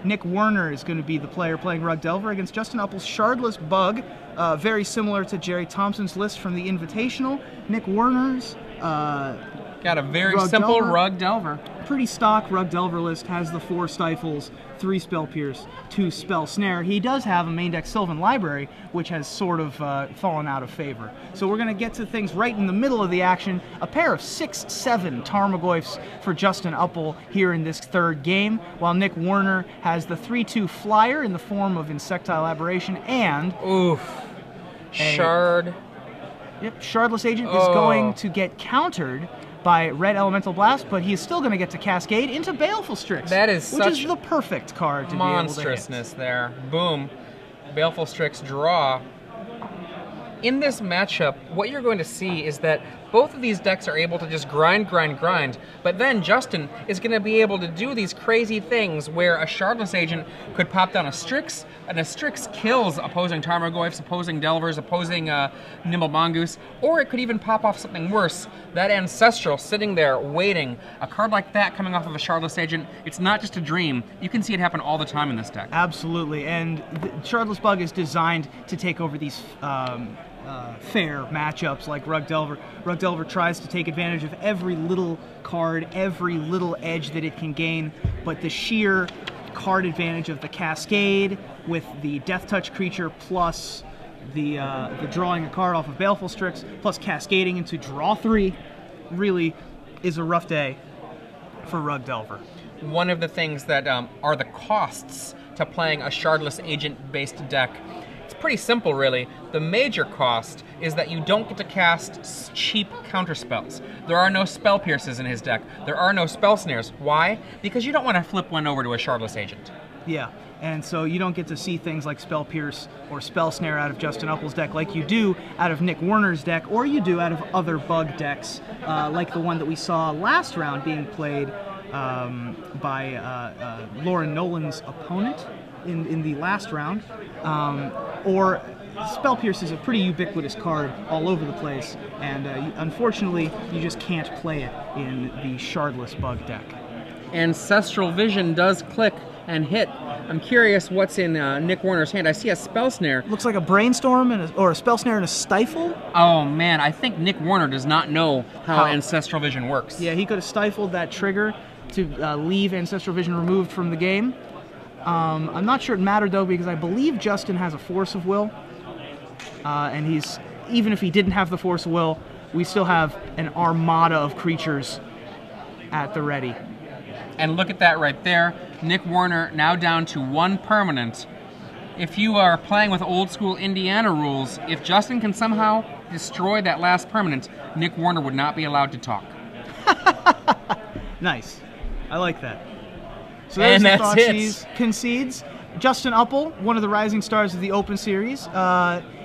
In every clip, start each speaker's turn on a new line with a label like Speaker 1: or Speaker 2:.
Speaker 1: Nick Woerner is going to be the player playing Rug Delver against Justin Uppal's Shardless Bug, very similar to Jerry Thompson's list from the Invitational. Nick Woerner's
Speaker 2: got a very simple Rug Delver.
Speaker 1: Pretty stock Rug Delver list, has the 4 Stifles, 3 Spell Pierce, 2 Spell Snare. He does have a main deck Sylvan Library, which has sort of fallen out of favor. So we're going to get to things right in the middle of the action. A pair of 6/7 Tarmogoyfs for Justin Uppal here in this 3rd game, while Nick Woerner has the 3/2 Flyer in the form of Insectile Aberration and...
Speaker 2: Oof. Shard.
Speaker 1: Yep, Shardless Agent is going to get countered by Red Elemental Blast, but he's still going to get to Cascade into Baleful Strix.
Speaker 2: That is
Speaker 1: which is the perfect card to be able to hit.
Speaker 2: Monstrousness there. Boom. Baleful Strix draw. In this matchup, what you're going to see is that both of these decks are able to just grind, but then Justin is going to be able to do these crazy things where a Shardless Agent could pop down a Strix, and a Strix kills opposing Tarmogoyfs, opposing Delvers, opposing Nimble Mongoose, or it could even pop off something worse, that Ancestral sitting there waiting. A card like that coming off of a Shardless Agent, it's not just a dream. You can see it happen all the time in this deck.
Speaker 1: Absolutely, and the Shardless Bug is designed to take over these fair matchups like Rug Delver. Rug Delver tries to take advantage of every little card, every little edge that it can gain, but the sheer card advantage of the Cascade with the Death Touch creature plus the drawing a card off of Baleful Strix plus cascading into draw 3 really is a rough day for Rug Delver.
Speaker 2: One of the things that are the costs to playing a Shardless Agent-based deck, it's pretty simple, really. The major cost is that you don't get to cast cheap counterspells. There are no Spell Pierces in his deck. There are no Spell Snares. Why? Because you don't want to flip one over to a Shardless Agent.
Speaker 1: Yeah, and so you don't get to see things like Spell Pierce or Spell Snare out of Justin Uppal's deck like you do out of Nick Woerner's deck, or you do out of other Bug decks, like the one that we saw last round being played by Lauren Nolan's opponent in the last round, or Spell Pierce is a pretty ubiquitous card all over the place, and unfortunately you just can't play it in the Shardless Bug deck.
Speaker 2: Ancestral Vision does click and hit. I'm curious what's in Nick Woerner's hand. I see a Spell Snare.
Speaker 1: Looks like a Brainstorm or a Spell Snare and a Stifle.
Speaker 2: Oh man, I think Nick Woerner does not know how Ancestral Vision works.
Speaker 1: Yeah, he could have stifled that trigger to leave Ancestral Vision removed from the game. I'm not sure it mattered though, because I believe Justin has a Force of Will, and even if he didn't have the Force of Will, we still have an armada of creatures at the ready.
Speaker 2: And look at that right there. Nick Woerner now down to 1 permanent. If you are playing with old school Indiana rules, if Justin can somehow destroy that last permanent, Nick Woerner would not be allowed to talk.
Speaker 1: Nice. I like that. So there's the Thoughtseize concedes. Justin Uppal, one of the rising stars of the Open Series,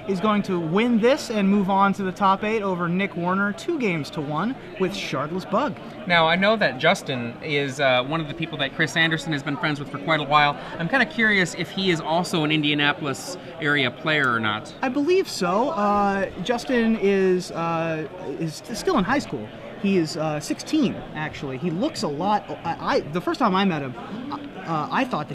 Speaker 1: is going to win this and move on to the top 8 over Nick Woerner, 2-1 with Shardless Bug.
Speaker 2: Now, I know that Justin is one of the people that Chris Anderson has been friends with for quite a while. I'm kind of curious if he is also an Indianapolis area player or not.
Speaker 1: I believe so. Justin is still in high school. He is 16, actually. He looks a lot... the first time I met him, I thought that